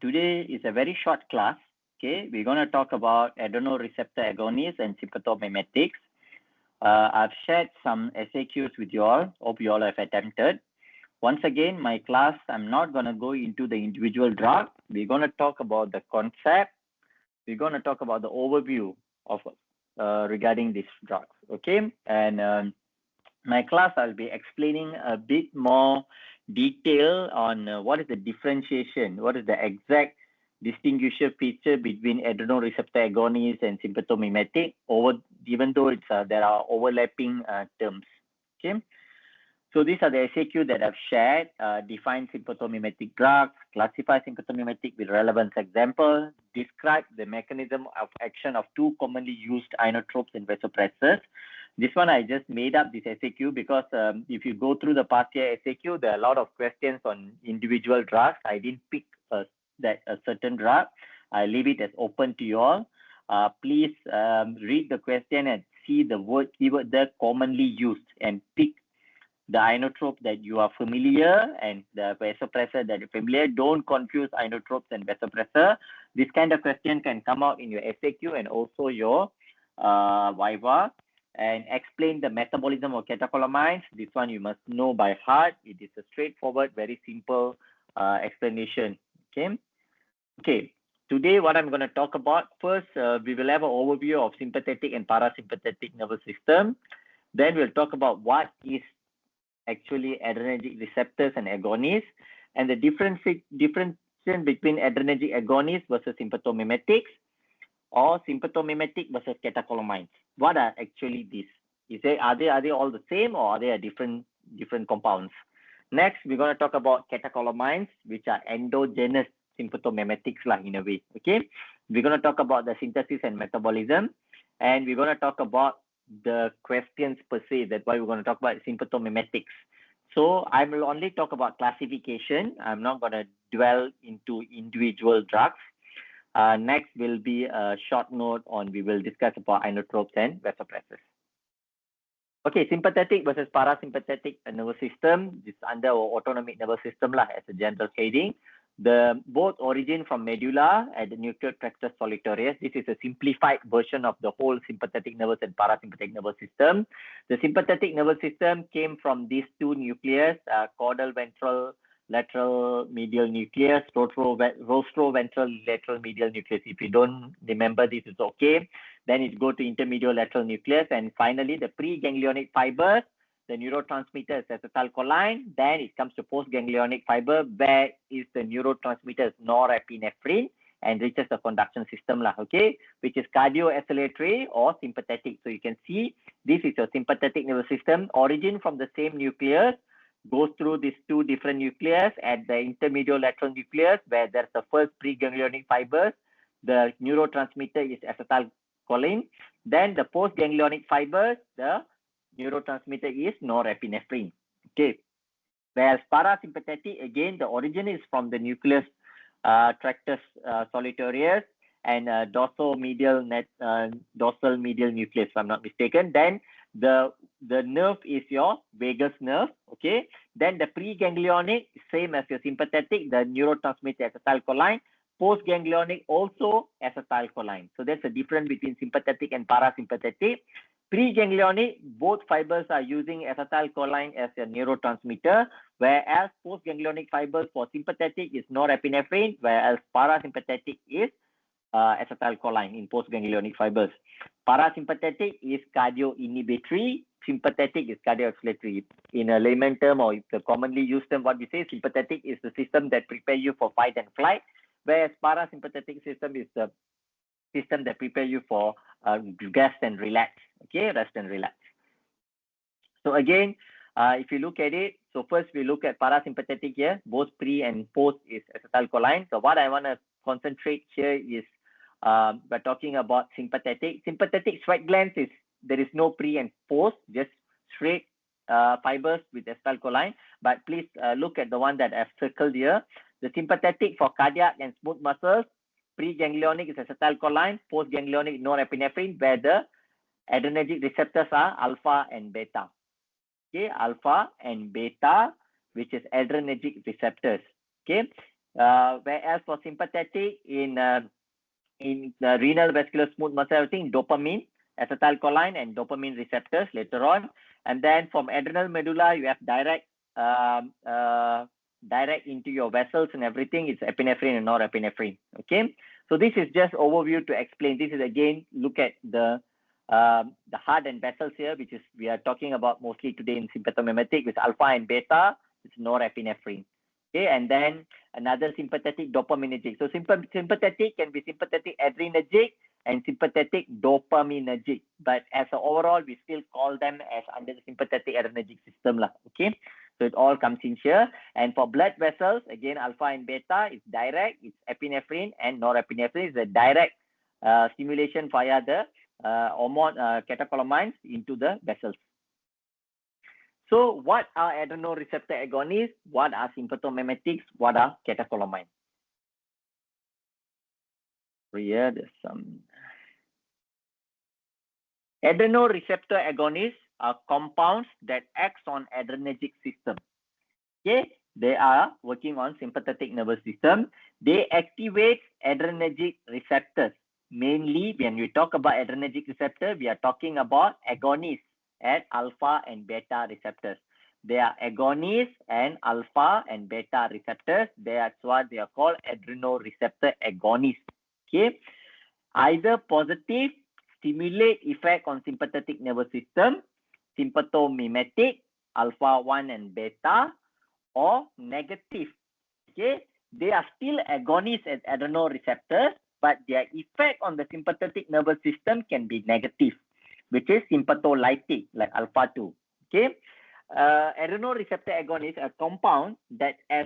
Today is a very short class. Okay, we're going to talk about adrenoreceptor agonists and sympathomimetics. I've shared some SAQs with you all. Hope you all have attempted. Once again, my class, I'm not going to go into the individual drug. We're going to talk about the concept. We're going to talk about the overview of regarding these drugs. Okay, and my class, I'll be explaining a bit more detail on what is the differentiation, what is the exact distinguishing feature between adrenoreceptor agonists and sympathomimetic, even though it's there are overlapping terms. Okay, so these are the SAQ that I've shared. Define sympathomimetic drugs, classify sympathomimetic with relevance example, describe the mechanism of action of two commonly used inotropes and vasopressors. This one I just made up this SAQ because if you go through the past year SAQ, there are a lot of questions on individual drugs. I didn't pick a certain drug. I leave it as open to you all. Please read the question and see the keyword there commonly used and pick the inotrope that you are familiar and the vasopressor that you're familiar. Don't confuse inotropes and vasopressor. This kind of question can come out in your SAQ and also your Viva. And explain the metabolism of catecholamines. This one you must know by heart. It is a straightforward, very simple explanation. Okay. Today, what I'm going to talk about, first, we will have an overview of sympathetic and parasympathetic nervous system. Then we'll talk about what is actually adrenergic receptors and agonists, and the difference between adrenergic agonists versus sympathomimetics, or sympathomimetic versus catecholamines. What are actually these? Are they all the same, or are they different compounds? Next, we're going to talk about catecholamines, which are endogenous sympathomimetics in a way. Okay, we're going to talk about the synthesis and metabolism, and we're going to talk about the questions per se. That's why we're going to talk about sympathomimetics. So I will only talk about classification. I'm not going to dwell into individual drugs. Next will be a short note on, we will discuss about inotropes and vasopressors. Okay, sympathetic versus parasympathetic nervous system. This is under our autonomic nervous system as a general heading. Both origin from medulla at the nuclear tractus solitarius. This is a simplified version of the whole sympathetic nervous and parasympathetic nervous system. The sympathetic nervous system came from these two nucleus, caudal ventral lateral medial nucleus, rostroventral lateral medial nucleus. If you don't remember this, it's okay. Then it go to intermedial lateral nucleus, and finally the preganglionic fibers, the neurotransmitter is acetylcholine. Then it comes to postganglionic fiber, where is the neurotransmitter norepinephrine and reaches the conduction system, which is cardiooscillatory or sympathetic. So you can see this is a sympathetic nervous system, origin from the same nucleus, goes through these two different nucleus at the intermedial lateral nucleus, where there's the first preganglionic fibers. The neurotransmitter is acetylcholine. Then the postganglionic fibers, the neurotransmitter is norepinephrine. Okay. Whereas parasympathetic, again, the origin is from the nucleus tractus solitarius and dorsal medial medial nucleus, if I'm not mistaken. Then the nerve is your vagus nerve. Okay. Then the preganglionic, same as your sympathetic, the neurotransmitter acetylcholine. Postganglionic also acetylcholine. So that's the difference between sympathetic and parasympathetic. Preganglionic, both fibers are using acetylcholine as a neurotransmitter, whereas postganglionic fibers for sympathetic is norepinephrine, whereas parasympathetic is acetylcholine in postganglionic fibers. Parasympathetic is cardio-inhibitory, sympathetic is cardio-acceleratory. In a layman term, or the commonly used term, what we say, sympathetic is the system that prepare you for fight and flight, whereas parasympathetic system is the system that prepare you for rest and relax. Okay, rest and relax. So again, if you look at it, so first we look at parasympathetic here, both pre and post is acetylcholine. So what I want to concentrate here is we're talking about sympathetic. Sympathetic sweat glands is, there is no pre and post, just straight fibers with acetylcholine. But please look at the one that I've circled here. The sympathetic for cardiac and smooth muscles, preganglionic is acetylcholine, postganglionic norepinephrine, where the adrenergic receptors are alpha and beta. Okay, alpha and beta, which is adrenergic receptors. Okay, Whereas for sympathetic in the renal vascular smooth muscle everything, dopamine, acetylcholine, and dopamine receptors later on. And then from adrenal medulla, you have direct into your vessels and everything. It's epinephrine and norepinephrine. Okay, so this is just overview to explain. This is again look at the heart and vessels here, which is we are talking about mostly today in sympathomimetic with alpha and beta. It's norepinephrine. Okay, and then another sympathetic dopaminergic. So sympathetic can be sympathetic adrenergic and sympathetic dopaminergic. But as an overall, we still call them as under the sympathetic adrenergic system lah. Okay, so it all comes in here. And for blood vessels, again alpha and beta, it's direct. It's epinephrine and norepinephrine is a direct stimulation via the hormone catecholamines into the vessels. So what are adrenoreceptor agonists? What are sympathomimetics? What are catecholamines? Here, there's some. Adrenoreceptor agonists are compounds that act on adrenergic system. Okay, they are working on sympathetic nervous system. They activate adrenergic receptors. Mainly, when we talk about adrenergic receptor, we are talking about agonists at alpha and beta receptors. They are agonists and alpha and beta receptors. That's what they are called adrenoreceptor agonists. Okay, either positive, stimulate effect on sympathetic nervous system, sympathomimetic, alpha 1 and beta, or negative. Okay, they are still agonists at adrenoreceptors, but their effect on the sympathetic nervous system can be negative, which is sympatholytic, like alpha 2. Okay, adrenoreceptor agonist, a compound that has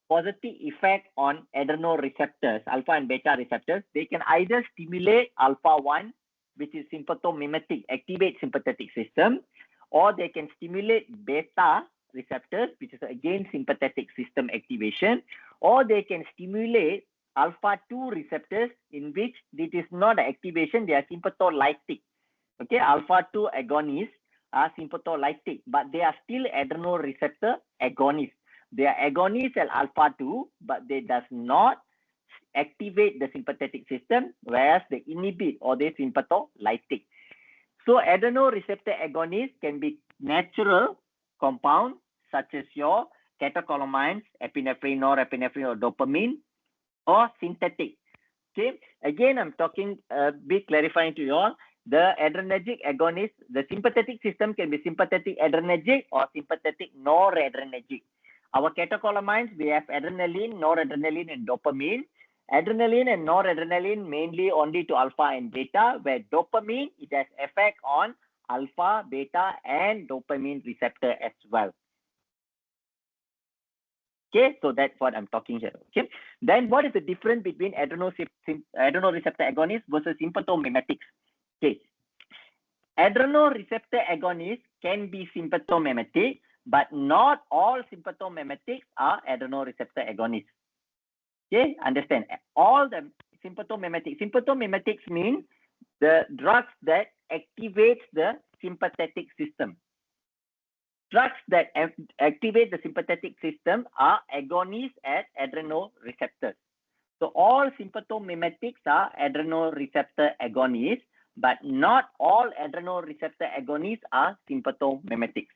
positive effect on adrenoreceptors, alpha and beta receptors. They can either stimulate alpha 1, which is sympathomimetic, activate sympathetic system, or they can stimulate beta receptors, which is again sympathetic system activation, or they can stimulate alpha 2 receptors, in which it is not activation, they are sympatholytic. Okay, alpha 2 agonists are sympatholytic, but they are still adrenoreceptor agonists. They are agonists at alpha 2, but they does not activate the sympathetic system, whereas they inhibit or they sympatholytic. So adrenoreceptor agonists can be natural compounds such as your catecholamines, epinephrine, norepinephrine, or dopamine, or synthetic. Okay, again I'm talking bit clarifying to you all. The adrenergic agonist, the sympathetic system can be sympathetic adrenergic or sympathetic noradrenergic. Our catecholamines, we have adrenaline, noradrenaline, and dopamine. Adrenaline and noradrenaline mainly only to alpha and beta, where dopamine, it has effect on alpha, beta, and dopamine receptor as well. Okay, so that's what I'm talking here. Okay, then what is the difference between adrenoreceptor agonists versus sympathomimetics? Okay, adrenoreceptor agonists can be sympathomimetic, but not all sympathomimetics are adrenoreceptor agonists. Okay, understand? All the sympathomimetics mean the drugs that activate the sympathetic system. Drugs that activate the sympathetic system are agonists at adrenoreceptors. So all sympathomimetics are adrenoreceptor agonists, but not all adrenoreceptor agonists are sympathomimetics.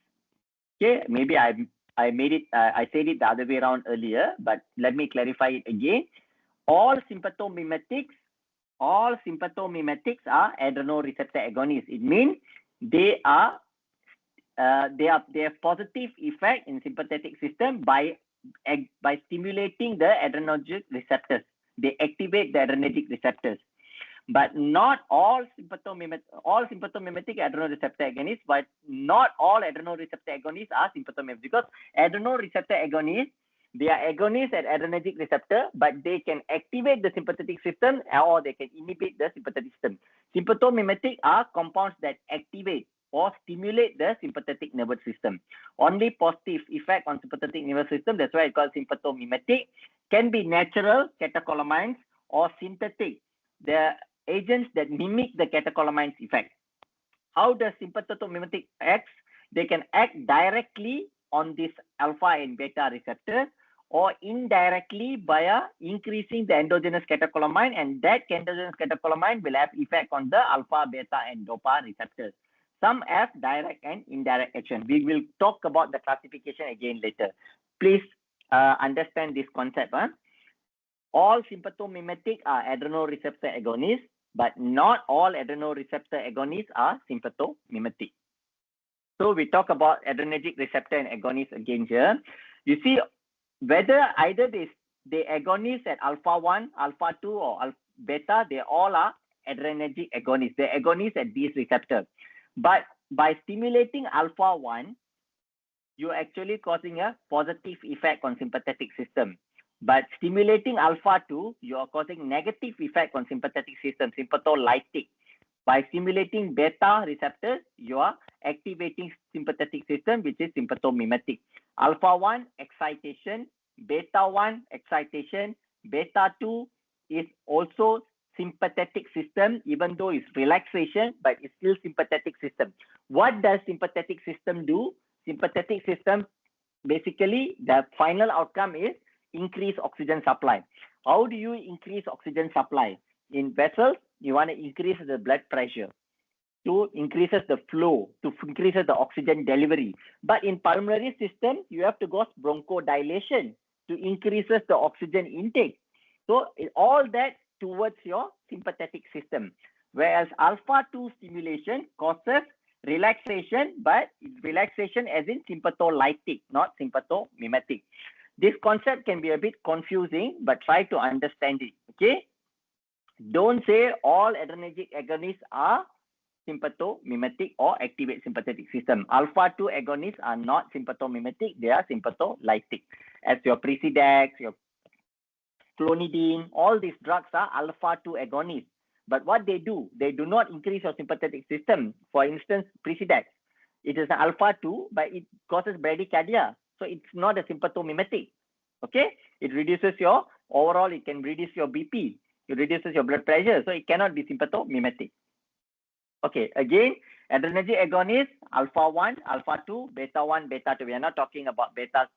Okay, maybe I made it, I said it the other way around earlier, but let me clarify it again. All sympathomimetics are adrenoreceptor agonists. It means they have positive effect in sympathetic system by stimulating the adrenergic receptors. They activate the adrenergic receptors. But not all sympathomimetic adrenoreceptor agonists, but not all adrenoreceptor agonists are sympathomimetic, because adrenoreceptor agonists, they are agonists at adrenergic receptor, but they can activate the sympathetic system or they can inhibit the sympathetic system. Sympathomimetic are compounds that activate or stimulate the sympathetic nervous system. Only positive effect on sympathetic nervous system, that's why it's called sympathomimetic, can be natural catecholamines or synthetic. The agents that mimic the catecholamines effect. How does sympathomimetic act? They can act directly on this alpha and beta receptors, or indirectly via increasing the endogenous catecholamine, and that endogenous catecholamine will have effect on the alpha, beta, and dopa receptors. Some have direct and indirect action. We will talk about the classification again later. Please understand this concept. All sympathomimetic are adrenoreceptor agonists, but not all adrenoreceptor agonists are sympathomimetic. So we talk about adrenergic receptor and agonist again here. You see whether either they agonists at alpha 1, alpha 2, or beta, they all are adrenergic agonists. They're agonists at these receptors. But by stimulating alpha 1, you're actually causing a positive effect on sympathetic system. But stimulating alpha 2, you are causing negative effect on sympathetic system, sympatholytic. By stimulating beta receptors, you are activating sympathetic system, which is sympathomimetic. Alpha 1, excitation. Beta 1, excitation. Beta 2 is also sympathetic system, even though it's relaxation, but it's still sympathetic system. What does sympathetic system do? Sympathetic system, basically, the final outcome is increase oxygen supply. How do you increase oxygen supply? In vessels, you want to increase the blood pressure to increases the flow, to increases the oxygen delivery. But in pulmonary system, you have to go bronchodilation to increases the oxygen intake. So all that towards your sympathetic system. Whereas alpha 2 stimulation causes relaxation, but relaxation as in sympatholytic, not sympathomimetic. This concept can be a bit confusing, but try to understand it, okay? Don't say all adrenergic agonists are sympathomimetic or activate sympathetic system. Alpha 2 agonists are not sympathomimetic, they are sympatholytic. As your Presidex, your clonidine, all these drugs are alpha 2 agonists. But what they do not increase your sympathetic system. For instance, Presidex, it is an alpha 2, but it causes bradycardia. So it's not a sympathomimetic, okay? It reduces your, overall, it can reduce your BP. It reduces your blood pressure, so it cannot be sympathomimetic. Okay, again, adrenergic agonist, alpha 1, alpha 2, beta 1, beta 2. We are not talking about beta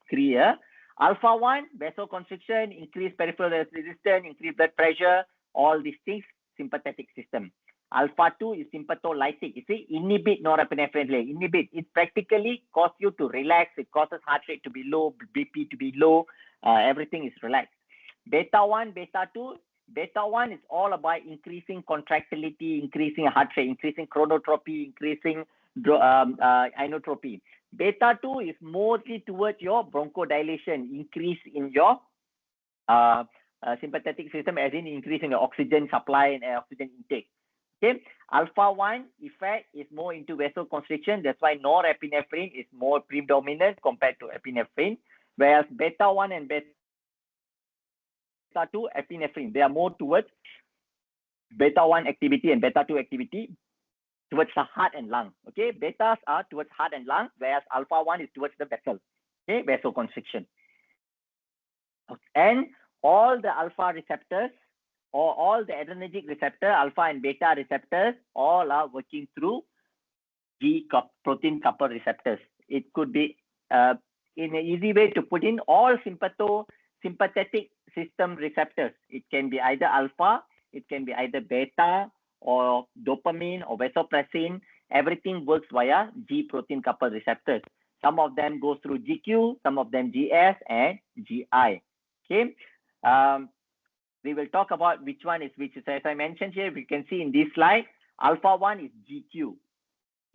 3 here. Alpha 1, vasoconstriction, increased peripheral resistance, increased blood pressure, all these things, sympathetic system. Alpha 2 is sympatholytic. You see, inhibit norepinephrine. Inhibit. It practically causes you to relax. It causes heart rate to be low, BP to be low. Everything is relaxed. Beta 1, beta 2. Beta 1 is all about increasing contractility, increasing heart rate, increasing chronotropy, increasing inotropy. Beta 2 is mostly towards your bronchodilation, increase in your sympathetic system, as in increase in the oxygen supply and oxygen intake. Okay, alpha 1 effect is more into vasoconstriction. That's why norepinephrine is more predominant compared to epinephrine, whereas beta 1 and beta 2 epinephrine, they are more towards beta 1 activity and beta 2 activity towards the heart and lung. Okay, betas are towards heart and lung, whereas alpha 1 is towards the vessel. Okay, vasoconstriction. And all the alpha receptors or all the adrenergic receptor, alpha and beta receptors, all are working through G protein couple receptors. It could be in an easy way to put in all sympathetic system receptors. It can be either alpha, it can be either beta or dopamine or vasopressin. Everything works via G protein couple receptors. Some of them go through GQ, some of them GS and GI. Okay. We will talk about which one is which. As I mentioned here, we can see in this slide, alpha 1 is GQ.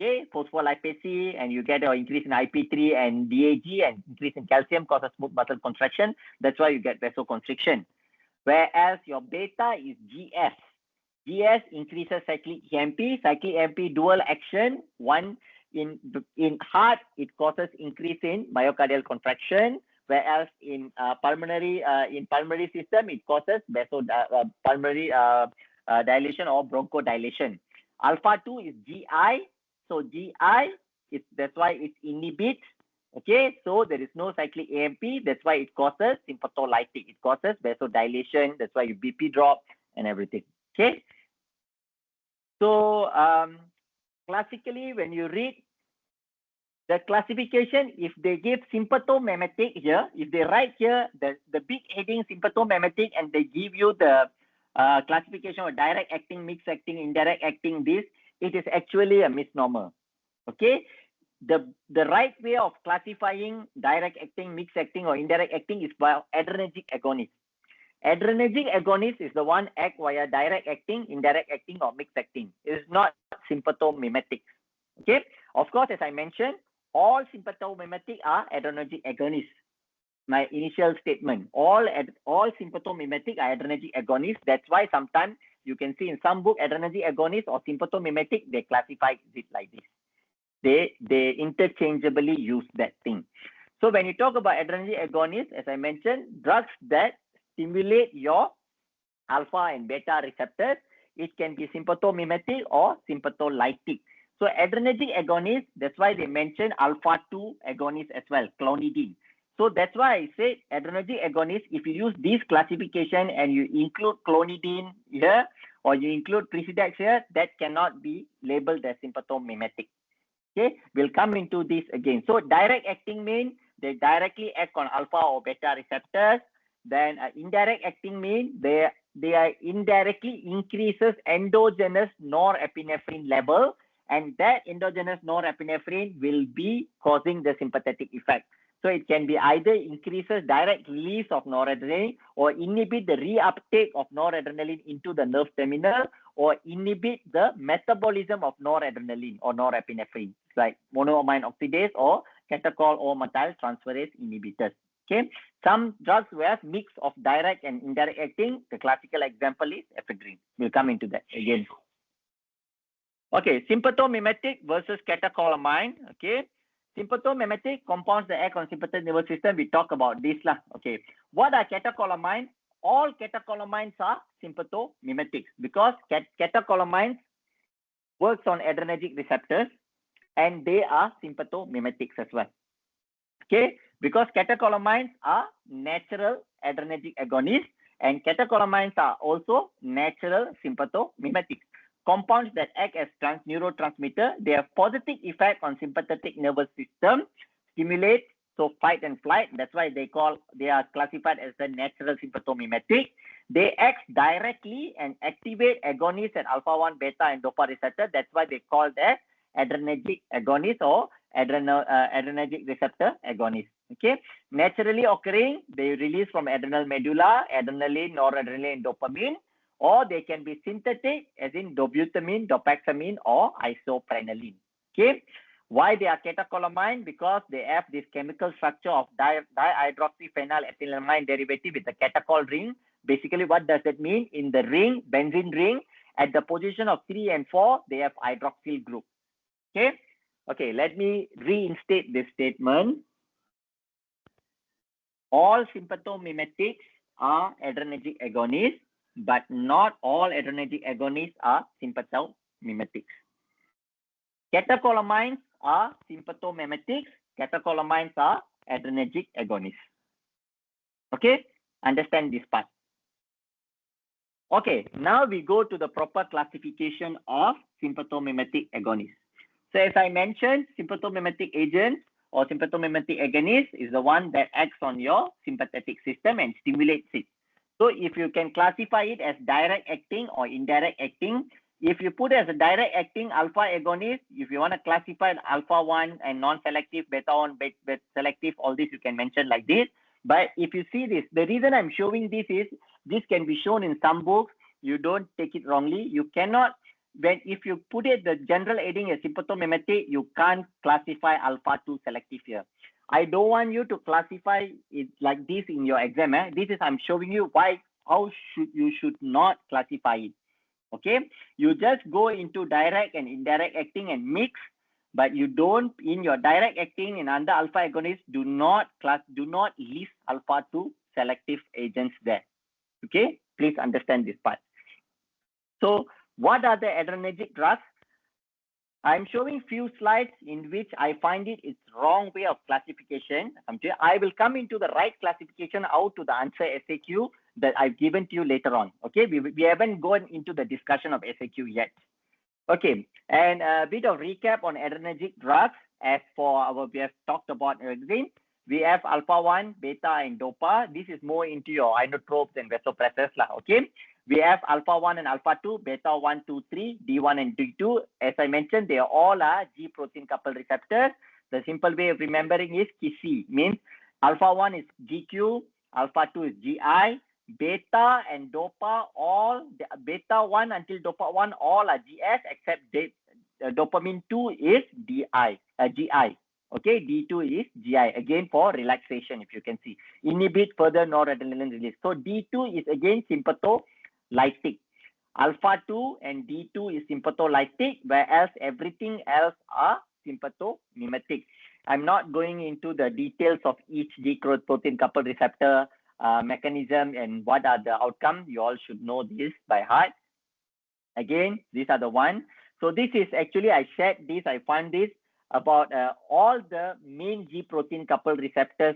Okay, phospholipase C, and you get an increase in IP3 and DAG, and increase in calcium causes smooth muscle contraction. That's why you get vasoconstriction. Whereas your beta is GS. GS increases cyclic EMP. Cyclic EMP dual action. One in heart, it causes increase in myocardial contraction. Whereas in pulmonary system, it causes pulmonary dilation or bronchodilation. Alpha 2 is GI. So GI, that's why it inhibits. Okay, so there is no cyclic AMP. That's why it causes sympatholytic. It causes vasodilation. That's why your BP drop and everything. Okay. So classically, when you read The classification, if they give sympathomimetic here, if they write here the big heading sympathomimetic and they give you the classification of direct acting, mixed acting, indirect acting, this, it is actually a misnomer. Okay, the right way of classifying direct acting, mixed acting, or indirect acting is by adrenergic agonist. Adrenergic agonist is the one act via direct acting, indirect acting, or mixed acting. It is not sympathomimetics. Okay, of course, as I mentioned, all sympathomimetic are adrenergic agonists. My initial statement, all sympathomimetic are adrenergic agonists. That's why sometimes you can see in some book adrenergic agonist or sympathomimetic, they classify it like this. They interchangeably use that thing. So when you talk about adrenergic agonists, as I mentioned, drugs that stimulate your alpha and beta receptors, it can be sympathomimetic or sympatholytic. So adrenergic agonists, that's why they mention alpha-2 agonists as well, clonidine. So that's why I say adrenergic agonists, if you use this classification and you include clonidine here or you include Presidex here, that cannot be labeled as sympathomimetic. Okay, we'll come into this again. So direct acting means they directly act on alpha or beta receptors. Then indirect acting means they are indirectly increases endogenous norepinephrine level, and that endogenous norepinephrine will be causing the sympathetic effect. So it can be either increases direct release of noradrenaline or inhibit the reuptake of noradrenaline into the nerve terminal or inhibit the metabolism of noradrenaline or norepinephrine, like monoamine oxidase or catechol or methyltransferase inhibitors. Okay, some drugs will have mix of direct and indirect acting. The classical example is ephedrine. We'll come into that again. Okay, sympathomimetic versus catecholamine. Okay, sympathomimetic compounds that act on sympathetic nervous system. We talk about this lah. Okay, what are catecholamines? All catecholamines are sympathomimetics because catecholamines works on adrenergic receptors and they are sympathomimetics as well. Okay, because catecholamines are natural adrenergic agonists and catecholamines are also natural sympathomimetics. Compounds that act as neurotransmitter, they have positive effect on sympathetic nervous system, stimulate, so fight and flight. That's why they are classified as the natural sympathomimetic. They act directly and activate agonists at alpha-1, beta, and dopa receptor. That's why they call that adrenergic agonist or adrenergic receptor agonist. Okay, naturally occurring, they release from adrenal medulla, adrenaline, noradrenaline, and dopamine, or they can be synthetic, as in dobutamine, dopaxamine, or isoprenaline. Okay, why they are catecholamine? Because they have this chemical structure of dihydroxyphenylethylamine derivative with the catechol ring. Basically, what does that mean? In the ring, benzene ring, at the position of 3 and 4, they have hydroxyl group. Okay, okay, let me reinstate this statement. All sympathomimetics are adrenergic agonists, but not all adrenergic agonists are sympathomimetics. Catecholamines are sympathomimetics. Catecholamines are adrenergic agonists. Okay, understand this part. Okay, now we go to the proper classification of sympathomimetic agonists. So as I mentioned, sympathomimetic agents or sympathomimetic agonist is the one that acts on your sympathetic system and stimulates it. So if you can classify it as direct acting or indirect acting, if you put as a direct acting alpha agonist, if you want to classify alpha 1 and non-selective, beta 1, beta selective, all this you can mention like this. But if you see this, the reason I'm showing this is this can be shown in some books. You don't take it wrongly. You cannot, if you put it the general aiding as sympathomimetic, you can't classify alpha 2 selective here. I don't want you to classify it like this in your exam. This is I'm showing you how you should not classify it. Okay, you just go into direct and indirect acting and mix, but you don't in your direct acting and under alpha agonist do not list alpha 2 selective agents there. Okay, please understand this part. So what are the adrenergic drugs? I'm showing few slides in which I find it's wrong way of classification. I will come into the right classification out to the answer SAQ that I've given to you later on. Okay, we haven't gone into the discussion of SAQ yet. Okay, and a bit of recap on adrenergic drugs. as for we have talked about again, we have alpha 1, beta, and dopa. This is more into your inotropes and vasopressors lah. Okay. We have alpha 1 and alpha 2, beta 1, 2, 3, D1 and D2. As I mentioned, they are all G protein coupled receptors. The simple way of remembering is KC, means alpha 1 is GQ, alpha 2 is GI, beta and dopa, all beta 1 until dopa 1 all are GS, except dopamine 2 is GI. Okay, D2 is GI, again for relaxation, if you can see. Inhibit further noradrenaline release. So D2 is again sympatholytic. Alpha 2 and D2 is sympatholytic, whereas everything else are sympathomimetic. I'm not going into the details of each G protein coupled receptor mechanism and what are the outcomes. You all should know this by heart. Again, these are the ones. So this is actually, I shared this, I found this about all the main G protein coupled receptors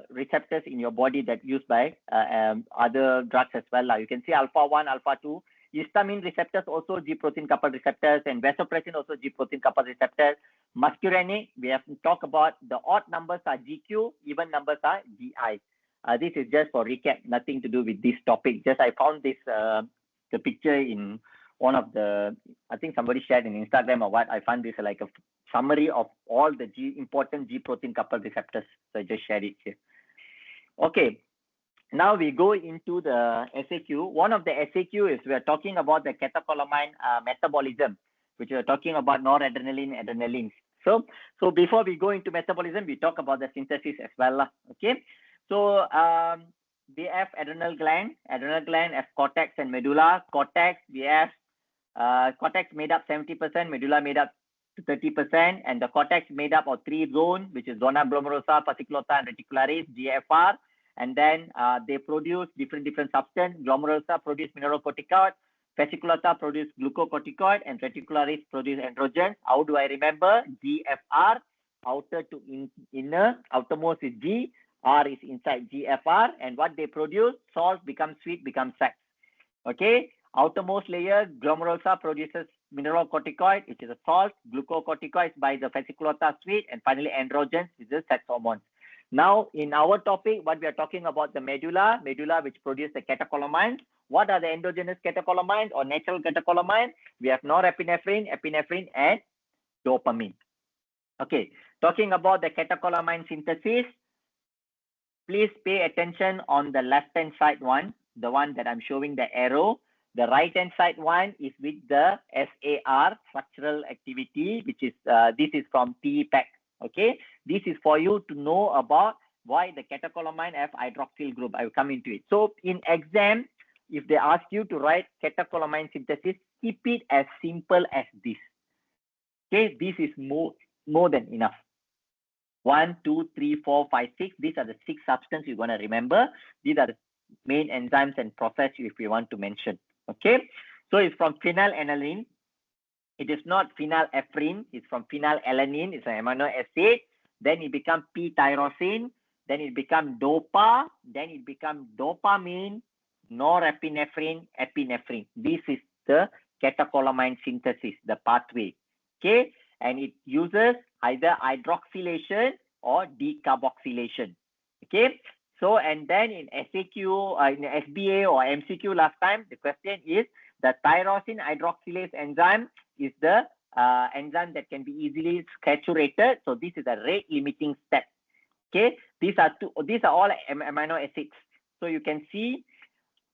receptors in your body that used by other drugs as well. You can see alpha 1, alpha 2, histamine receptors also G protein coupled receptors, and vasopressin also G protein coupled receptors. Muscarinic, we have talked about the odd numbers are GQ, even numbers are GI. This is just for recap, nothing to do with this topic. Just I found this the picture in one of the, I think somebody shared in Instagram or what. I found this like a summary of all the important G protein coupled receptors. So I just shared it here. Okay, now we go into the SAQ. One of the SAQ is we are talking about the catecholamine metabolism, which we are talking about noradrenaline, adrenaline. So before we go into metabolism, we talk about the synthesis as well. Okay, so we have adrenal gland have cortex and medulla. Cortex, we have cortex made up 70%, medulla made up 30%, and the cortex made up of 3 zones, which is zona glomerulosa, fasciculata, and reticularis, GFR. And then they produce different substances. Glomerulosa produce mineralocorticoid, fasciculata produce glucocorticoid, and reticularis produce androgens. How do I remember? GFR, outer to inner, outermost is G, R is inside GFR, and what they produce, salt becomes sweet, becomes sex. Okay, outermost layer, glomerulosa produces mineralocorticoid, which is a salt, glucocorticoids by the fasciculata sweet, and finally androgens, which is sex hormones. Now, in our topic, what we are talking about the medulla which produce the catecholamines. What are the endogenous catecholamines or natural catecholamines? We have norepinephrine, epinephrine, and dopamine. Okay, talking about the catecholamine synthesis, please pay attention on the left-hand side one, the one that I'm showing the arrow. The right-hand side one is with the SAR, structural activity, which is, this is from TPAC. Okay, this is for you to know about why the catecholamine have hydroxyl group. I will come into it. So in exam, if they ask you to write catecholamine synthesis, keep it as simple as this. Okay, this is more than enough. 1, 2, 3, 4, 5, 6. These are the 6 substances you're going to remember. These are the main enzymes and process if we want to mention. Okay, so it's from phenylalanine. It is not phenylephrine, it's from phenylalanine, it's an amino acid. Then it becomes P-tyrosine, then it becomes dopa, then it becomes dopamine, norepinephrine, epinephrine. This is the catecholamine synthesis, the pathway. Okay, and it uses either hydroxylation or decarboxylation. Okay, so and then in SAQ, in SBA or MCQ last time, the question is the tyrosine hydroxylase enzyme is the enzyme that can be easily saturated. So this is a rate limiting step. Okay, these are all amino acids. So you can see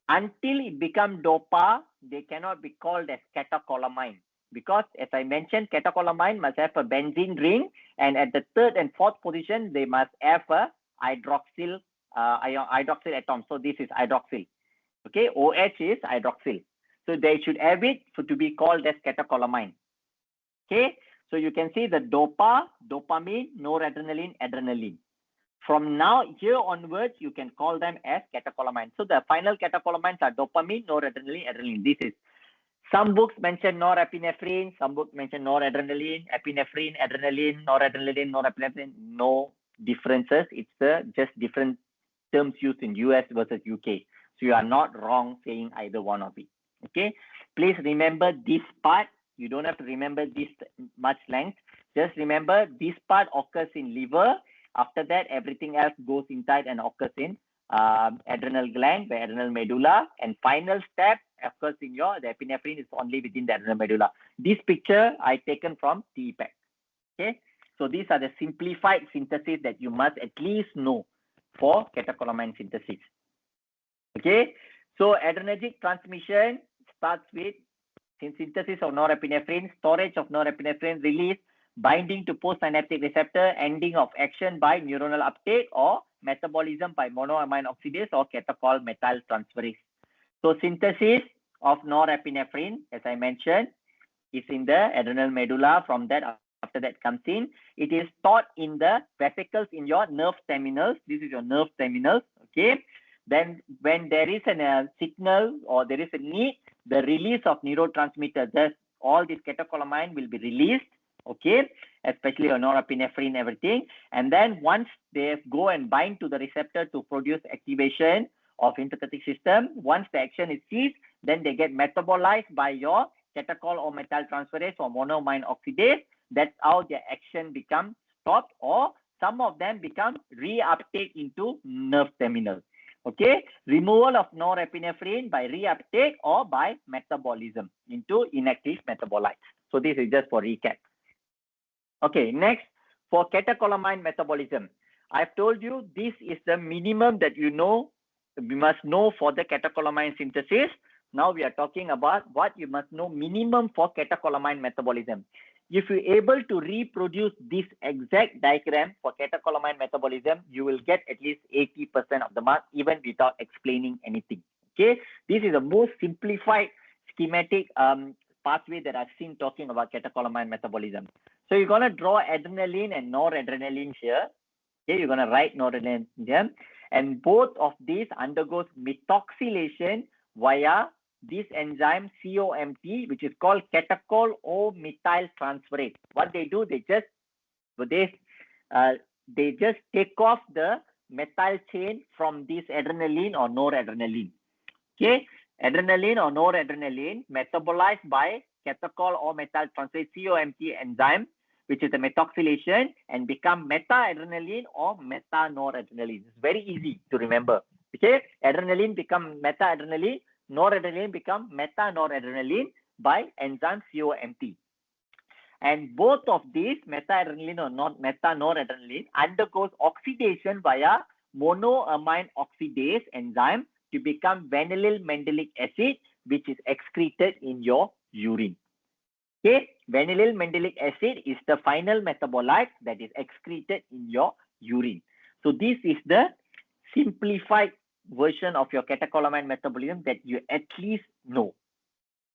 until it becomes dopa, they cannot be called as catecholamine, because as I mentioned, catecholamine must have a benzene ring, and at the 3rd and 4th position they must have a hydroxyl atom. So this is hydroxyl. Okay, OH is hydroxyl. So they should have it to be called as catecholamine. Okay, so you can see the dopa, dopamine, noradrenaline, adrenaline. From now here onwards, you can call them as catecholamines. So the final catecholamines are dopamine, noradrenaline, adrenaline. This is, some books mention norepinephrine, some books mention noradrenaline, epinephrine, adrenaline, noradrenaline, norepinephrine. No differences. It's just different terms used in US versus UK. So you are not wrong saying either one of it. Okay, please remember this part. You don't have to remember this much length. Just remember, this part occurs in liver. After that, everything else goes inside and occurs in adrenal gland, the adrenal medulla, and final step occurs in the epinephrine is only within the adrenal medulla. This picture I taken from TPEC. Okay, so these are the simplified synthesis that you must at least know for catecholamine synthesis. Okay, so adrenergic transmission starts with synthesis of norepinephrine, storage of norepinephrine, release, binding to postsynaptic receptor, ending of action by neuronal uptake, or metabolism by monoamine oxidase or catechol-methyl-transferase. So synthesis of norepinephrine, as I mentioned, is in the adrenal medulla. From that, after that comes in, it is stored in the vesicles in your nerve terminals. This is your nerve terminals. Okay. Then when there is a signal or there is a need, the release of neurotransmitters, thus all these catecholamine will be released. Okay, especially on norepinephrine, everything. And then once they go and bind to the receptor to produce activation of sympathetic system, once the action is ceased, then they get metabolized by your catechol or methyl-transferase or monoamine oxidase. That's how their action becomes stopped, or some of them become reuptake into nerve terminals. Okay, removal of norepinephrine by reuptake or by metabolism into inactive metabolites. So this is just for recap. Okay, next, for catecholamine metabolism. I've told you this is the minimum that you must know for the catecholamine synthesis. Now we are talking about what you must know minimum for catecholamine metabolism. If you're able to reproduce this exact diagram for catecholamine metabolism, you will get at least 80% of the mark, even without explaining anything. Okay, this is the most simplified schematic pathway that I've seen talking about catecholamine metabolism. So you're going to draw adrenaline and noradrenaline here. Okay, you're going to write noradrenaline here. And both of these undergoes methoxylation via this enzyme COMT, which is called catechol-O-methyl-transferase. What they do, they just take off the methyl chain from this adrenaline or noradrenaline. Okay, adrenaline or noradrenaline metabolized by catechol or methyl-transferase COMT enzyme, which is the methoxylation, and become meta-adrenaline or meta-noradrenaline. It's very easy to remember. Okay, adrenaline become meta-adrenaline, noradrenaline become meta-noradrenaline by enzyme COMT. And both of these, meta-adrenaline or meta-noradrenaline, undergoes oxidation via monoamine oxidase enzyme to become vanillyl mandelic acid, which is excreted in your urine. Okay, vanillyl mandelic acid is the final metabolite that is excreted in your urine. So this is the simplified version of your catecholamine metabolism that you at least know.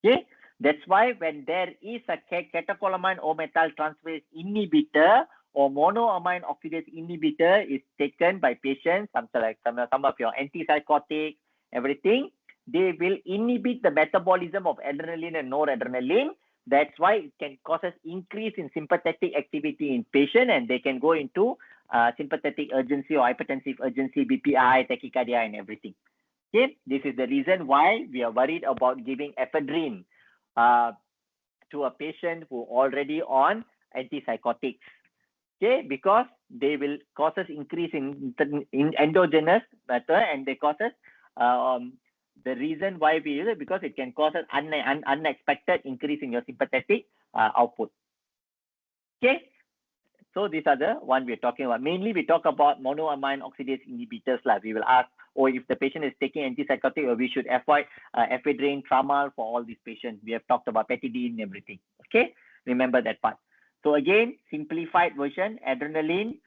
Okay, that's why when there is a catecholamine or methyl-transferase inhibitor or monoamine oxidase inhibitor is taken by patients, some of your antipsychotics, everything, they will inhibit the metabolism of adrenaline and noradrenaline. That's why it can cause increase in sympathetic activity in patient, and they can go into sympathetic urgency or hypertensive urgency, BPI, tachycardia, and everything. Okay, this is the reason why we are worried about giving ephedrine to a patient who already on antipsychotics. Okay, because they will cause increase in endogenous matter, and they causes the reason why we use it, because it can cause an unexpected increase in your sympathetic output. Okay, so these are the one we're talking about. Mainly we talk about monoamine oxidase inhibitors. We will ask, or if the patient is taking antipsychotic, or we should avoid ephedrine, tramal for all these patients. We have talked about petidine and everything. Okay, remember that part. So again, simplified version, adrenaline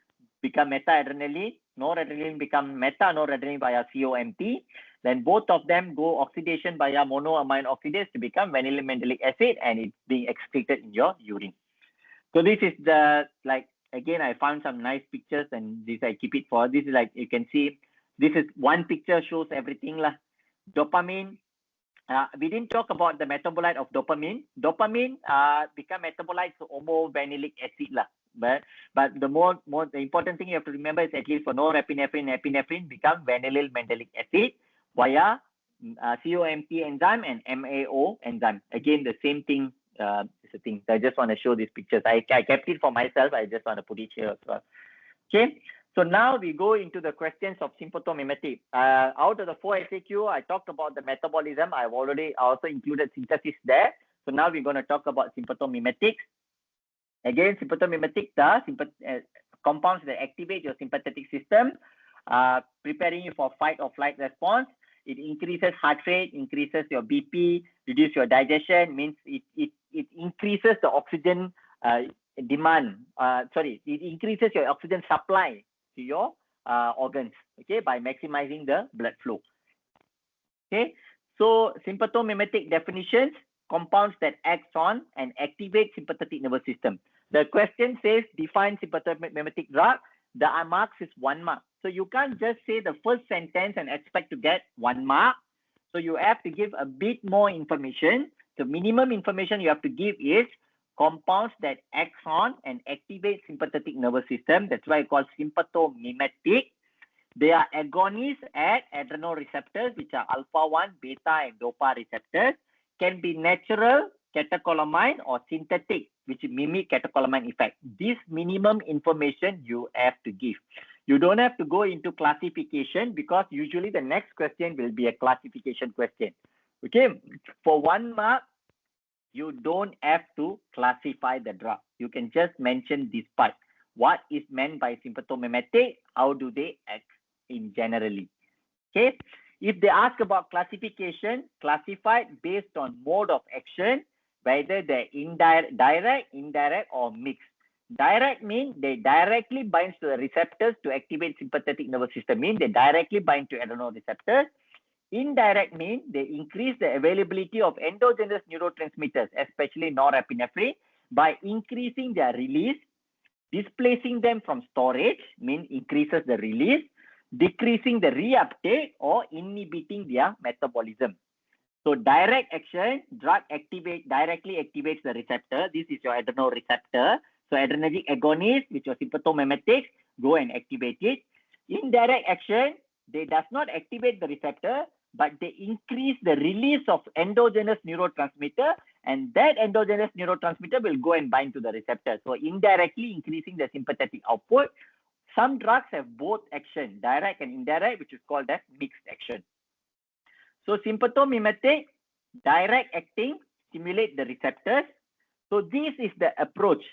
become meta-adrenaline, noradrenaline become meta-noradrenaline via COMT. Then both of them go oxidation via monoamine oxidase to become vanillyl mandelic acid, and it's being excreted in your urine. So this is the, again, I found some nice pictures, and this I keep it for. This is you can see, this is one picture shows everything lah. Dopamine. We didn't talk about the metabolite of dopamine. Dopamine become metabolite to homo-vanillic acid lah. But the the important thing you have to remember is, at least for norepinephrine, epinephrine become vanillyl mandelic acid via COMT enzyme and MAO enzyme. Again, the same thing, the thing. So I just want to show these pictures. I kept it for myself. I just want to put it here as well. Okay. So now we go into the questions of sympathomimetic. Out of the 4 FAQ, I talked about the metabolism. I also included synthesis there. So now we're going to talk about sympathomimetics. Again, sympathomimetic compounds that activate your sympathetic system, preparing you for fight or flight response. It increases heart rate, increases your BP, reduce your digestion, means it increases the oxygen demand. It increases your oxygen supply to your organs, okay, by maximizing the blood flow. Okay, so sympathomimetic definitions: compounds that act on and activate sympathetic nervous system. The question says define sympathomimetic drug. The marks is 1 mark. So you can't just say the first sentence and expect to get 1 mark. So you have to give a bit more information. The minimum information you have to give is compounds that act on and activate sympathetic nervous system. That's why it's called sympathomimetic. They are agonists at adrenoreceptors, which are alpha-1, beta, and dopa receptors. Can be natural, catecholamine, or synthetic, which mimic catecholamine effect. This minimum information you have to give. You don't have to go into classification, because usually the next question will be a classification question. Okay, for 1 mark, you don't have to classify the drug. You can just mention this part. What is meant by sympathomimetic? How do they act in generally? Okay. If they ask about classification, classified based on mode of action, whether they're direct, indirect, or mixed. Direct means they directly bind to the receptors to activate sympathetic nervous system. Means they directly bind to adrenoreceptors. Indirect means they increase the availability of endogenous neurotransmitters, especially norepinephrine, by increasing their release. Displacing them from storage means increases the release. Decreasing the reuptake or inhibiting their metabolism. So direct action, drug directly activates the receptor. This is your adrenoreceptor. So adrenergic agonist, which is sympathomimetics, go and activate it. Indirect action, they does not activate the receptor, but they increase the release of endogenous neurotransmitter, and that endogenous neurotransmitter will go and bind to the receptor. So indirectly increasing the sympathetic output. Some drugs have both action, direct and indirect, which is called as mixed action. So sympathomimetic, direct acting, stimulate the receptors. So this is the approach.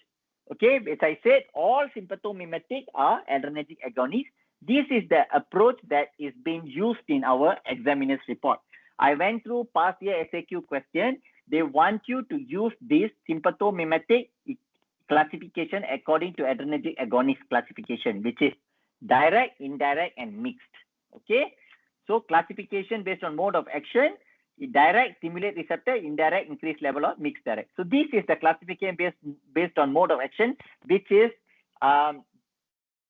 Okay, as I said, all sympathomimetic are adrenergic agonists. This is the approach that is being used in our examiner's report. I went through past year SAQ question. They want you to use this sympathomimetic classification according to adrenergic agonist classification, which is direct, indirect, and mixed. Okay, so classification based on mode of action: direct, stimulate receptor; indirect, increase level of mixed direct. So this is the classification based on mode of action, which is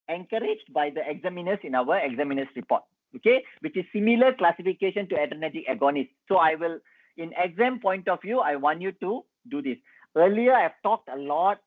encouraged by the examiners in our examiner's report. Okay, which is similar classification to adrenergic agonist. So I will, in exam point of view, I want you to do this. Earlier, I've talked a lot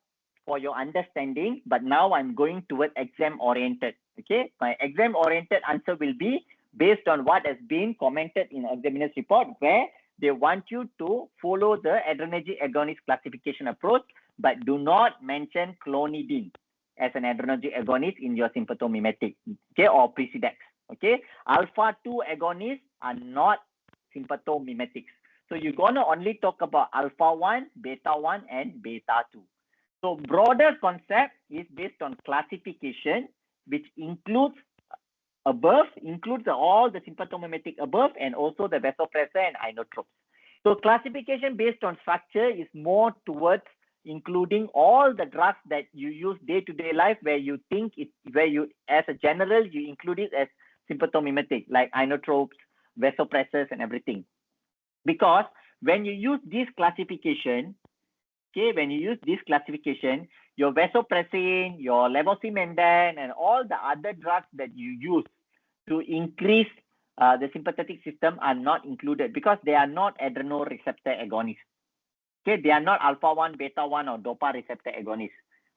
for your understanding, but now I'm going towards exam oriented. Okay, my exam oriented answer will be based on what has been commented in examiner's report, where they want you to follow the adrenergic agonist classification approach, but do not mention clonidine as an adrenergic agonist in your sympathomimetic, okay, or Presidex. Okay, alpha-2 agonists are not sympathomimetics. So you're gonna only talk about alpha-1, beta-1, and beta-2. So broader concept is based on classification, which includes all the sympathomimetic above, and also the vasopressor and inotropes. So classification based on structure is more towards including all the drugs that you use day-to-day life, where you think as a general, you include it as sympathomimetic, like inotropes, vasopressors, and everything. Because when you use this classification, okay, your vasopressin, your levosimendin, and all the other drugs that you use to increase the sympathetic system are not included, because they are not adrenoreceptor agonists. Okay, they are not alpha-1, beta-1, or dopa receptor agonists.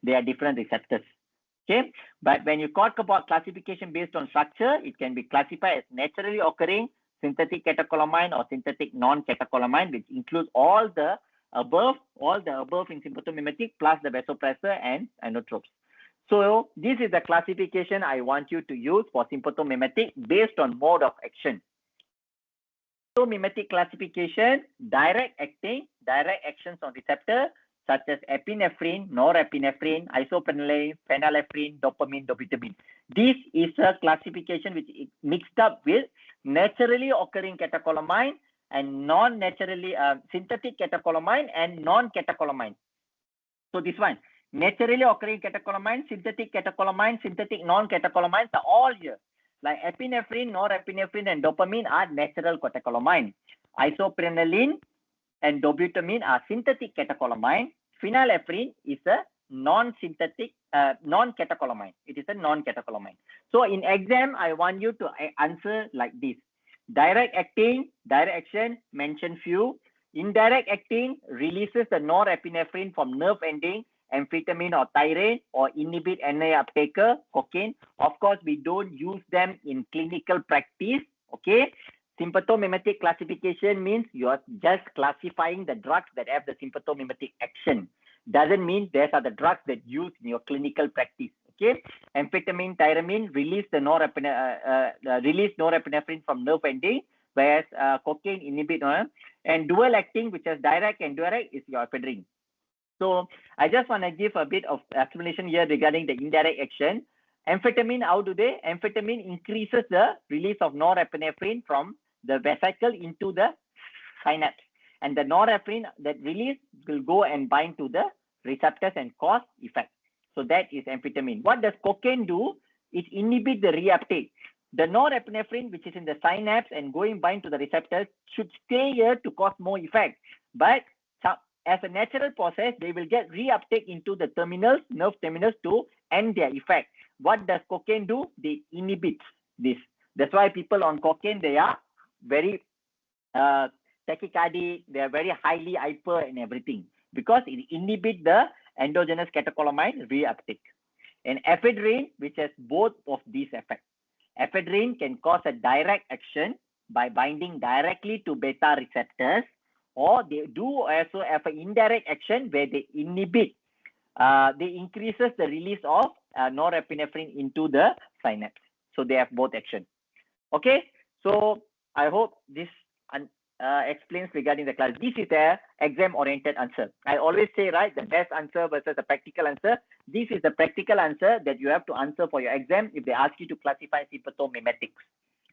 They are different receptors. Okay, but when you talk about classification based on structure, it can be classified as naturally occurring, synthetic catecholamine, or synthetic non-catecholamine, which includes all the above, all the above in sympathomimetic plus the vasopressor and inotropes. So this is the classification I want you to use for sympathomimetic based on mode of action. Sympathomimetic classification, direct actions on receptor such as epinephrine, norepinephrine, isoprenylane, phenylephrine, dopamine, dobutamine. This is a classification which is mixed up with naturally occurring catecholamine and non-naturally synthetic catecholamine and non-catecholamine. So this one, naturally occurring catecholamine, synthetic non-catecholamines are all here. Like epinephrine, norepinephrine, and dopamine are natural catecholamine. Isoprenylane and dobutamine are synthetic catecholamine. Phenylephrine is a non-synthetic, non-catecholamine. It is a non-catecholamine. So in exam, I want you to answer like this. Direct acting, direct action, mention few. Indirect acting releases the norepinephrine from nerve ending, amphetamine or tyrane, or inhibit NA uptaker, cocaine. Of course, we don't use them in clinical practice, okay? Sympathomimetic classification means you are just classifying the drugs that have the sympathomimetic action. Doesn't mean these are the drugs that you use in your clinical practice, okay? Amphetamine, tyramine release the norepinephrine from nerve ending, whereas cocaine inhibit, and dual acting, which is direct and indirect, is your ephedrine. So I just want to give a bit of explanation here regarding the indirect action. Amphetamine, how do they? Amphetamine increases the release of norepinephrine from the vesicle into the synapse. And the norepinephrine that release will go and bind to the receptors and cause effect. So that is amphetamine. What does cocaine do? It inhibits the reuptake. The norepinephrine, which is in the synapse and going bind to the receptors, should stay here to cause more effect. But as a natural process, they will get reuptake into the terminals, nerve terminals, to end their effect. What does cocaine do? They inhibit this. That's why people on cocaine, they are very tachycardic, they are very highly hyper and everything, because it inhibits the endogenous catecholamine reuptake. And ephedrine, which has both of these effects. Ephedrine can cause a direct action by binding directly to beta receptors, or they do also have an indirect action where they inhibit, they increases the release of norepinephrine into the synapse. So they have both action. Okay, so I hope this explains regarding the class. This is the exam-oriented answer. I always say, right, the best answer versus the practical answer. This is the practical answer that you have to answer for your exam if they ask you to classify sympathomimetics.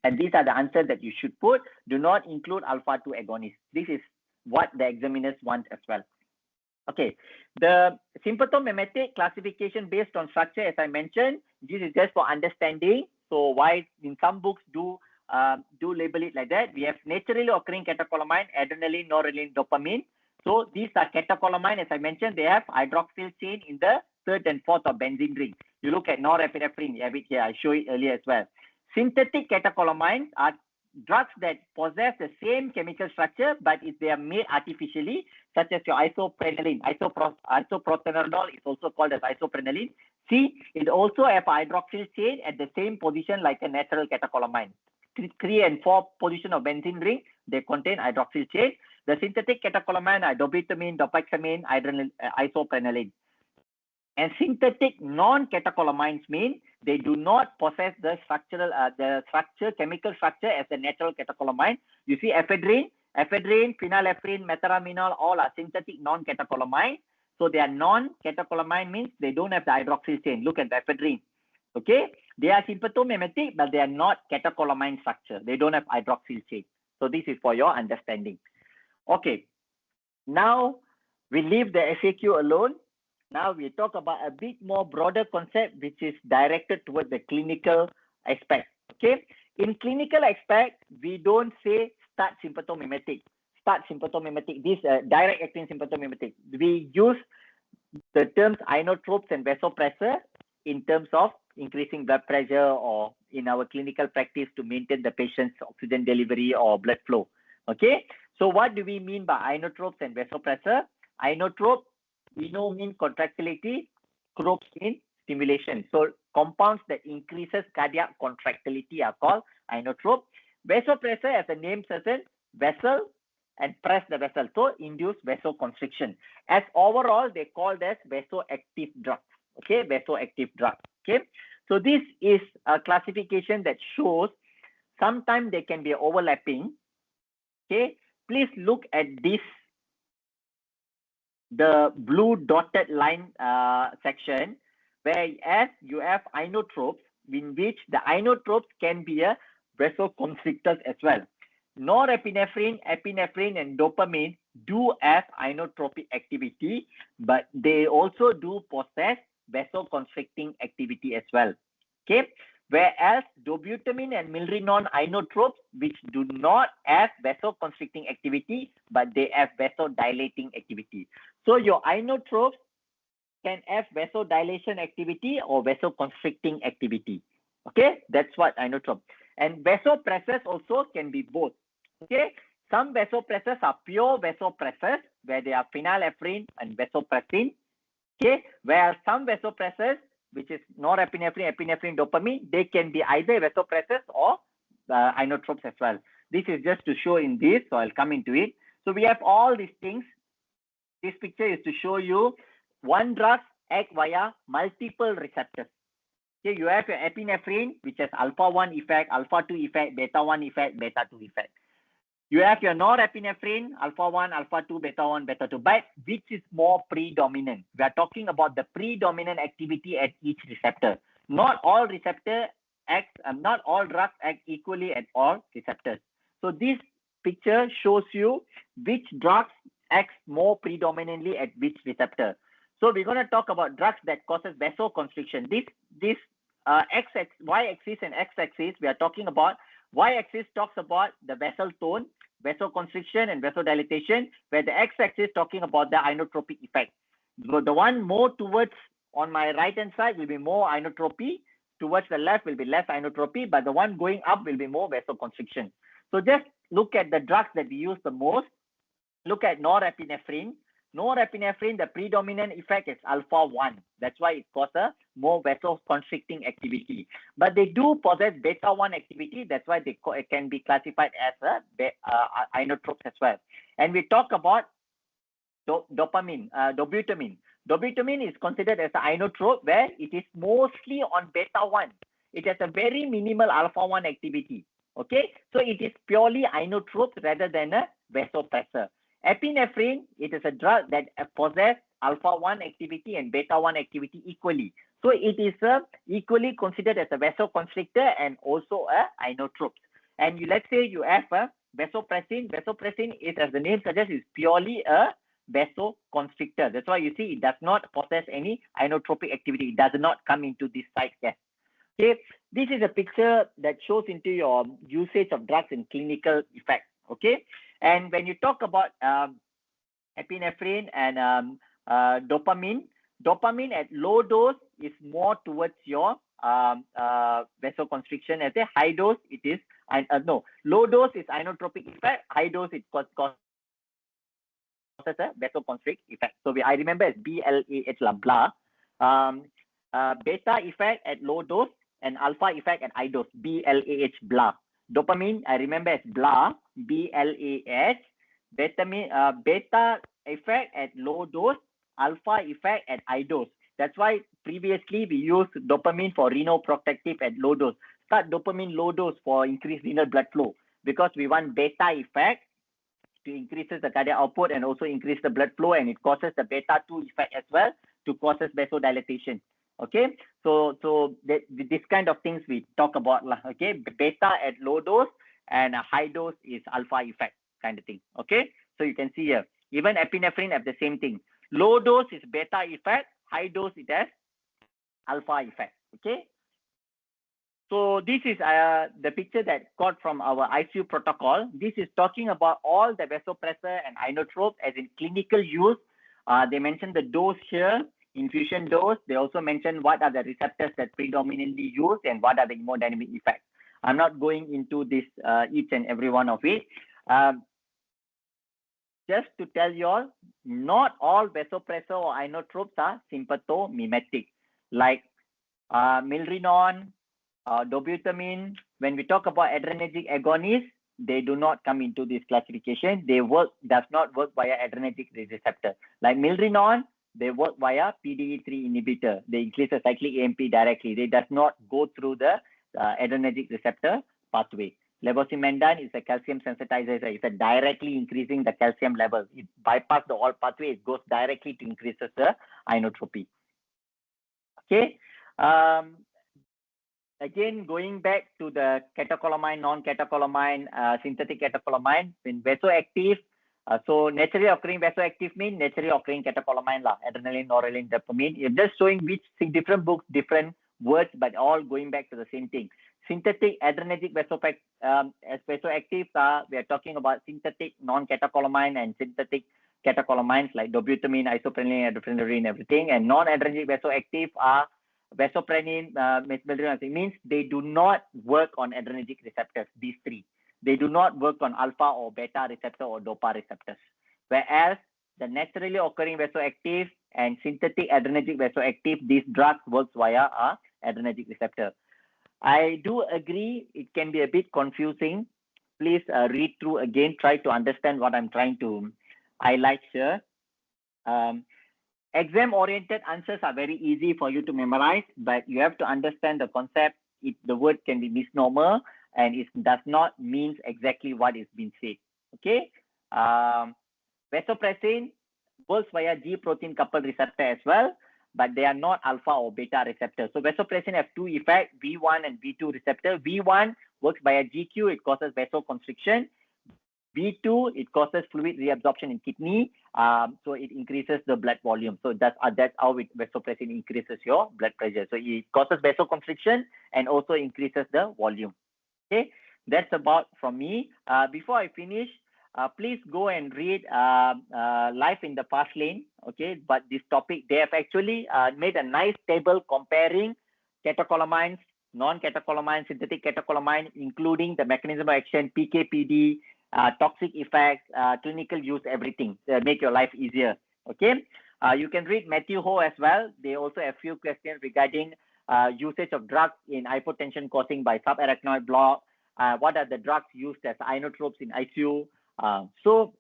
And these are the answers that you should put. Do not include alpha-2 agonists. This is what the examiners want as well. Okay, the sympathomimetic classification based on structure, as I mentioned, this is just for understanding. So why in some books do label it like that. We have naturally occurring catecholamine, adrenaline, noradrenaline, dopamine. So these are catecholamine, as I mentioned, they have hydroxyl chain in the third and fourth of benzene ring. You look at norepinephrine, you have it here. I show it earlier as well. Synthetic catecholamines are drugs that possess the same chemical structure, but if they are made artificially, such as your isoprenylane. Isoproterenol is also called as isoprenylane. See, it also have hydroxyl chain at the same position like a natural catecholamine. 3 and 4 position of benzene ring, they contain hydroxyl chain. The synthetic catecholamine are dobutamine, dopaxamine, isoprenylane. And synthetic non-catecholamines mean they do not possess the chemical structure as the natural catecholamine. You see ephedrine, phenylephrine, metaraminol, all are synthetic non-catecholamine. So they are non-catecholamine means they don't have the hydroxyl chain. Look at the ephedrine. Okay, they are sympathomimetic, but they are not catecholamine structure. They don't have hydroxyl chain. So this is for your understanding. Okay, now we leave the FAQ alone. Now we talk about a bit more broader concept, which is directed towards the clinical aspect. Okay, in clinical aspect, we don't say start sympathomimetic. This direct acting sympathomimetic. We use the terms inotropes and vasopressor in terms of increasing blood pressure, or in our clinical practice to maintain the patient's oxygen delivery or blood flow. Okay, so what do we mean by inotropes and vasopressor? Inotrope, ino mean contractility, tropes mean stimulation. So compounds that increases cardiac contractility are called inotrope. Vasopressor, as the name suggests, vessel and press the vessel. So induce vasoconstriction. As overall, they called as vasoactive drugs. Okay, vasoactive drugs. Okay, so this is a classification that shows sometimes they can be overlapping. Okay, please look at this, the blue dotted line section, whereas you have inotropes, in which the inotropes can be a vasoconstrictors as well. Norepinephrine, epinephrine, and dopamine do have inotropic activity, but they also do possess vasoconstricting activity as well. Okay, whereas dobutamine and milrinone inotropes, which do not have vasoconstricting activity, but they have vasodilating activity. So your inotropes can have vasodilation activity or vasoconstricting activity. Okay, that's what inotrope. And vasopressors also can be both. Okay, some vasopressors are pure vasopressors where they are phenylephrine and vasopressin. Okay, where some vasopressors, which is norepinephrine, epinephrine, dopamine, they can be either vasopressors or inotropes as well. This is just to show in this, so I'll come into it. So we have all these things. This picture is to show you one drug act via multiple receptors. Okay, you have your epinephrine, which has alpha-1 effect, alpha-2 effect, beta-1 effect, beta-2 effect. You have your norepinephrine, alpha-1, alpha-2, beta-1, beta-2, but which is more predominant? We are talking about the predominant activity at each receptor. Not all receptor acts, not all drugs act equally at all receptors. So this picture shows you which drugs acts more predominantly at which receptor. So we're going to talk about drugs that causes vasoconstriction. This y-axis and x-axis, we are talking about. Y-axis talks about the vessel tone, vasoconstriction and vasodilatation, where the x-axis talking about the inotropic effect. So the one more towards on my right hand side will be more inotropy, towards the left will be less inotropy, but the one going up will be more vasoconstriction. So just look at the drugs that we use the most. Look at norepinephrine. Norepinephrine, the predominant effect is alpha-1. That's why it causes more vasoconstricting activity. But they do possess beta-1 activity. That's why they can be classified as inotropes as well. And we talk about dobutamine. Dobutamine is considered as an inotrope where it is mostly on beta-1. It has a very minimal alpha-1 activity. Okay, so it is purely inotrope rather than a vasopressor. Epinephrine, it is a drug that possesses alpha-1 activity and beta-1 activity equally. So it is equally considered as a vasoconstrictor and also a inotrope. And let's say you have a vasopressin. Vasopressin is, as the name suggests, is purely a vasoconstrictor. That's why you see it does not possess any inotropic activity. It does not come into this site there. Okay, this is a picture that shows into your usage of drugs in clinical effect. Okay, and when you talk about epinephrine and dopamine at low dose is more towards your vasoconstriction. At a high dose, it is low dose is inotropic effect. High dose it causes a vasoconstrict effect. So I remember as BLAH, blah. Beta effect at low dose and alpha effect at high dose, BLAH, blah. Dopamine, I remember as blah, BLAH. Beta effect at low dose, alpha effect at high dose. That's why previously we used dopamine for renoprotective at low dose. Start dopamine low dose for increased renal blood flow because we want beta effect to increases the cardiac output and also increase the blood flow, and it causes the beta-2 effect as well to causes vasodilatation. Okay, so this kind of things we talk about. Okay, beta at low dose and a high dose is alpha effect kind of thing. Okay, so you can see here, even epinephrine have the same thing. Low dose is beta effect, high dose it has alpha effect. Okay, so this is the picture that got from our ICU protocol. This is talking about all the vasopressor and inotrope as in clinical use. They mentioned the dose here, infusion dose. They also mentioned what are the receptors that predominantly used and what are the hemodynamic effects. I'm not going into this each and every one of it. Just to tell you all, not all vasopressor or inotropes are sympathomimetic. Like milrinone, dobutamine. When we talk about adrenergic agonists, they do not come into this classification. They does not work via adrenergic receptor. Like milrinone, they work via PDE3 inhibitor. They increase the cyclic AMP directly. They does not go through the adrenergic receptor pathway. Levosimendan is a calcium sensitizer. It's directly increasing the calcium level. It bypasses the all pathway. It goes directly to increases the inotropy. Okay. Again, going back to the catecholamine, non-catecholamine, synthetic catecholamine, in vasoactive. So naturally occurring vasoactive means naturally occurring catecholamine, adrenaline, noradrenaline, dopamine. You're just showing which different books, different words, but all going back to the same thing. Synthetic adrenergic as vasoactive, we are talking about synthetic non-catecholamine and synthetic catecholamines like dobutamine, isoprenaline, adrenaline, everything. And non-adrenergic vasoactive are vasopressin, it means they do not work on adrenergic receptors, these three. They do not work on alpha or beta receptor or dopa receptors. Whereas the naturally occurring vasoactive and synthetic adrenergic vasoactive, these drugs works via a adrenergic receptor. I do agree it can be a bit confusing. Please read through again, try to understand what I'm trying to highlight here. Exam-oriented answers are very easy for you to memorize, but you have to understand the concept. The word can be misnomer, and it does not mean exactly what is being said. Okay. Vasopressin works via G protein coupled receptor as well, but they are not alpha or beta receptors. So vasopressin have two effects, V1 and V2 receptor. V1 works via GQ, it causes vasoconstriction. V2, it causes fluid reabsorption in kidney, so it increases the blood volume. So that's how vasopressin increases your blood pressure. So it causes vasoconstriction and also increases the volume. Okay, that's about from me. Before I finish, please go and read Life in the Fast Lane. Okay, but this topic, they have actually made a nice table comparing catecholamines, non-catecholamine, synthetic catecholamine, including the mechanism of action, PK/PD, toxic effects, clinical use, everything. Make your life easier. Okay. You can read Matthew Ho as well. They also have few questions regarding usage of drugs in hypotension causing by subarachnoid block. What are the drugs used as inotropes in ICU? So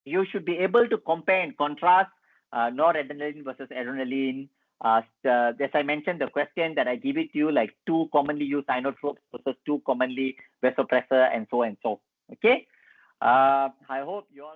you should be able to compare and contrast noradrenaline versus adrenaline. As I mentioned, the question that I give it to you, like 2 commonly used inotropes versus 2 commonly vasopressor, and so and so. Okay. I hope you all